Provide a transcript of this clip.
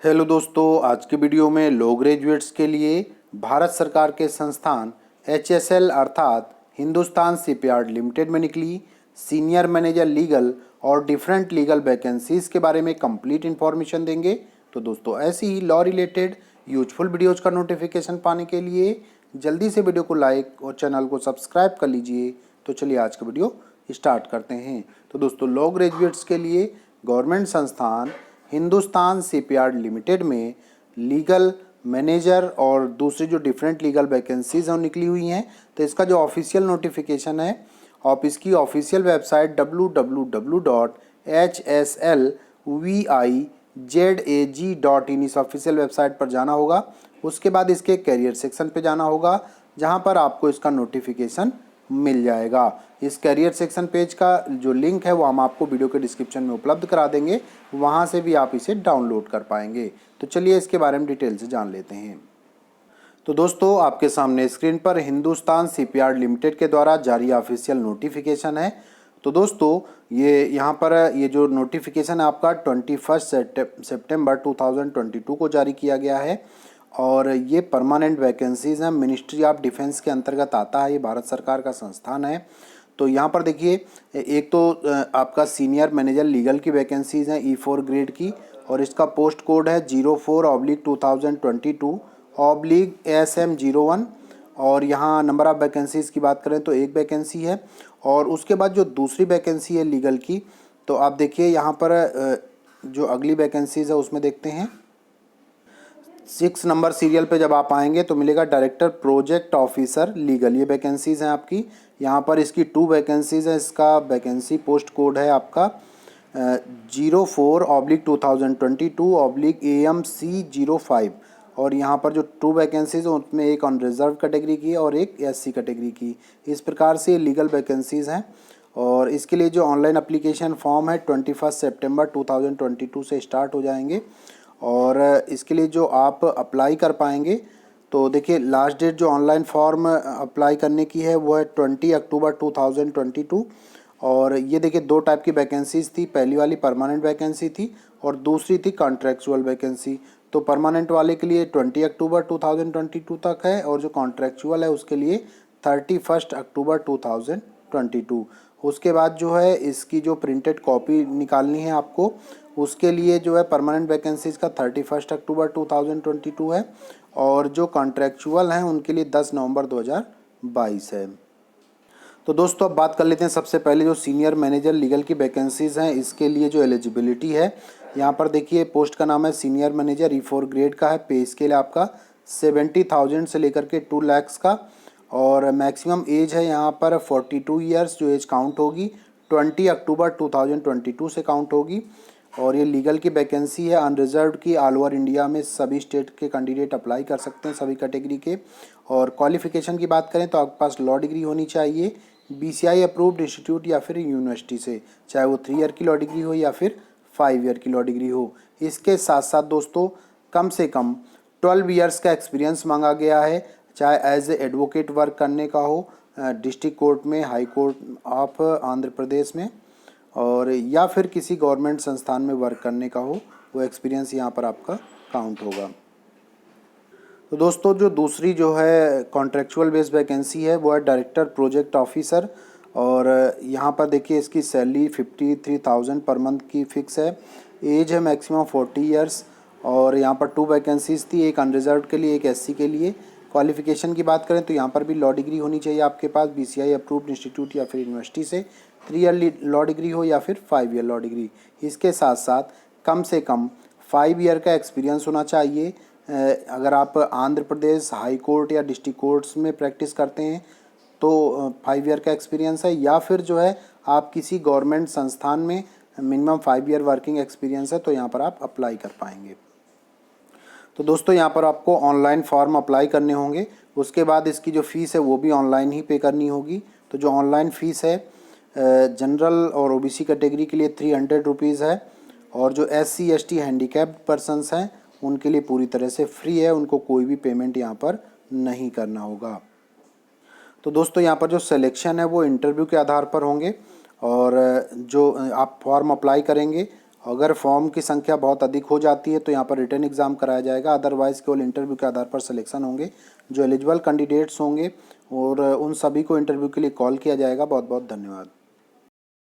Hello दोस्तों, आज की वीडियो में लो ग्रेजुएट्स के लिए भारत सरकार के संस्थान HSL अर्थात हिंदुस्तान शिपयार्ड लिमिटेड में निकली सीनियर मैनेजर लीगल और डिफरेंट लीगल वैकेंसीज के बारे में कंप्लीट इन्फॉर्मेशन देंगे। तो दोस्तों, ऐसी ही लॉ रिलेटेड यूजफुल वीडियोज़ का नोटिफिकेशन पाने के लिए जल्दी से वीडियो को लाइक और चैनल को सब्सक्राइब कर लीजिए। तो चलिए आज का वीडियो स्टार्ट करते हैं। तो दोस्तों, लो ग्रेजुएट्स के लिए गवर्नमेंट संस्थान हिंदुस्तान शिपयार्ड लिमिटेड में लीगल मैनेजर और दूसरी जो डिफरेंट लीगल वैकेंसीज हैं निकली हुई हैं। तो इसका जो ऑफिशियल नोटिफिकेशन है, आप इसकी ऑफिशियल वेबसाइट www.hslvizag.in इस ऑफिशियल वेबसाइट पर जाना होगा। उसके बाद इसके कैरियर सेक्शन पे जाना होगा, जहां पर आपको इसका नोटिफिकेशन मिल जाएगा। इस कैरियर सेक्शन पेज का जो लिंक है वो हम आपको वीडियो के डिस्क्रिप्शन में उपलब्ध करा देंगे, वहां से भी आप इसे डाउनलोड कर पाएंगे। तो चलिए इसके बारे में डिटेल से जान लेते हैं। तो दोस्तों, आपके सामने स्क्रीन पर हिंदुस्तान शिपयार्ड लिमिटेड के द्वारा जारी ऑफिशियल नोटिफिकेशन है। तो दोस्तों, ये यहाँ पर ये जो नोटिफिकेशन है आपका 21 सितंबर 2022 को जारी किया गया है और ये परमानेंट वैकेंसीज हैं। मिनिस्ट्री ऑफ डिफेंस के अंतर्गत आता है, ये भारत सरकार का संस्थान है। तो यहाँ पर देखिए, एक तो आपका सीनियर मैनेजर लीगल की वैकेंसीज हैं E4 ग्रेड की, और इसका पोस्ट कोड है 04/2022/SM01। और यहाँ नंबर ऑफ वैकेंसीज की बात करें तो एक वैकेंसी है। और उसके बाद जो दूसरी वैकेंसी है लीगल की, तो आप देखिए यहाँ पर जो अगली वैकेंसीज है उसमें देखते हैं 6 नंबर सीरियल पे जब आप आएंगे तो मिलेगा डायरेक्टर प्रोजेक्ट ऑफिसर लीगल। ये वैकेंसीज हैं आपकी। यहाँ पर इसकी 2 वैकेंसीज हैं। इसका वैकेंसी पोस्ट कोड है आपका 04/2022/AMC05। और यहाँ पर जो 2 वैकेंसीज हैं उसमें एक ऑन रिजर्व कैटेगरी की और एक SC कैटेगरी की। इस प्रकार से लीगल वैकेंसीज हैं। और इसके लिए जो ऑनलाइन अप्लीकेशन फॉर्म है 21 सितंबर 2022 से स्टार्ट हो जाएंगे। और इसके लिए जो आप अप्लाई कर पाएंगे, तो देखिए लास्ट डेट जो ऑनलाइन फॉर्म अप्लाई करने की है वो है 20 अक्टूबर 2022। और ये देखिए 2 टाइप की वैकेंसीज थी। पहली वाली परमानेंट वैकेंसी थी और दूसरी थी कॉन्ट्रेक्चुअल वैकेंसी। तो परमानेंट वाले के लिए 20 अक्टूबर 2022 तक है, और जो कॉन्ट्रेक्चुअल है उसके लिए 31 अक्टूबर 2022। उसके बाद जो है इसकी जो प्रिंटेड कॉपी निकालनी है आपको, उसके लिए जो है परमानेंट वैकेंसीज का 31 अक्टूबर 2022 है, और जो कॉन्ट्रेक्चुअल हैं उनके लिए 10 नवंबर 2022 है। तो दोस्तों, अब बात कर लेते हैं सबसे पहले जो सीनियर मैनेजर लीगल की वैकेंसीज हैं, इसके लिए जो एलिजिबिलिटी है। यहाँ पर देखिए पोस्ट का नाम है सीनियर मैनेजर E4 ग्रेड का है। पे स्केल आपका 70,000 से लेकर के 2 लाख का, और मैक्सिमम एज है यहाँ पर 42 ईयर्स जो एज काउंट होगी 20 अक्टूबर 2022 से काउंट होगी। और ये लीगल की वैकेंसी है अनरिजर्व की। ऑल ओवर इंडिया में सभी स्टेट के कैंडिडेट अप्लाई कर सकते हैं, सभी कैटेगरी के। और क्वालिफिकेशन की बात करें तो आपके पास लॉ डिग्री होनी चाहिए BCI अप्रूव्ड इंस्टीट्यूट या फिर यूनिवर्सिटी से, चाहे वो 3 ईयर की लॉ डिग्री हो या फिर 5 ईयर की लॉ डिग्री हो। इसके साथ साथ दोस्तों, कम से कम 12 ईयर्स का एक्सपीरियंस मांगा गया है, चाहे एज ए एडवोकेट वर्क करने का हो डिस्ट्रिक्ट कोर्ट में, high court of Andhra Pradesh में, और या फिर किसी गवर्नमेंट संस्थान में वर्क करने का हो, वो एक्सपीरियंस यहाँ पर आपका काउंट होगा। तो दोस्तों, जो दूसरी जो है कॉन्ट्रेक्चुअल बेस्ड वैकेंसी है वो है डायरेक्टर प्रोजेक्ट ऑफिसर। और यहाँ पर देखिए इसकी सैलरी 53,000 पर मंथ की फिक्स है। एज है मैक्सिमम 40 ईयर्स। और यहाँ पर 2 वैकेंसीज थी, एक अनरिजर्व के लिए, एक SC के लिए। क्वालिफिकेशन की बात करें तो यहाँ पर भी लॉ डिग्री होनी चाहिए आपके पास BCI अप्रूव्ड इंस्टीट्यूट या फिर यूनिवर्सिटी से, 3 ईयर लॉ डिग्री हो या फिर 5 ईयर लॉ डिग्री। इसके साथ साथ कम से कम 5 ईयर का एक्सपीरियंस होना चाहिए। अगर आप आंध्र प्रदेश हाई कोर्ट या डिस्ट्रिक्ट कोर्ट्स में प्रैक्टिस करते हैं तो 5 ईयर का एक्सपीरियंस है, या फिर जो है आप किसी गवर्नमेंट संस्थान में मिनिमम 5 ईयर वर्किंग एक्सपीरियंस है, तो यहाँ पर आप अप्लाई कर पाएंगे। तो दोस्तों, यहाँ पर आपको ऑनलाइन फॉर्म अप्लाई करने होंगे। उसके बाद इसकी जो फ़ीस है वो भी ऑनलाइन ही पे करनी होगी। तो जो ऑनलाइन फ़ीस है जनरल और OBC कैटेगरी के लिए 300 रुपीज़ है, और जो SC ST हैंडीकैप्ड पर्सनस हैं उनके लिए पूरी तरह से फ्री है, उनको कोई भी पेमेंट यहाँ पर नहीं करना होगा। तो दोस्तों, यहाँ पर जो सिलेक्शन है वो इंटरव्यू के आधार पर होंगे, और जो आप फॉर्म अप्लाई करेंगे अगर फॉर्म की संख्या बहुत अधिक हो जाती है तो यहाँ पर रिटन एग्ज़ाम कराया जाएगा, अदरवाइज़ केवल इंटरव्यू के आधार पर सिलेक्शन होंगे। जो एलिजिबल कैंडिडेट्स होंगे और उन सभी को इंटरव्यू के लिए कॉल किया जाएगा। बहुत बहुत धन्यवाद।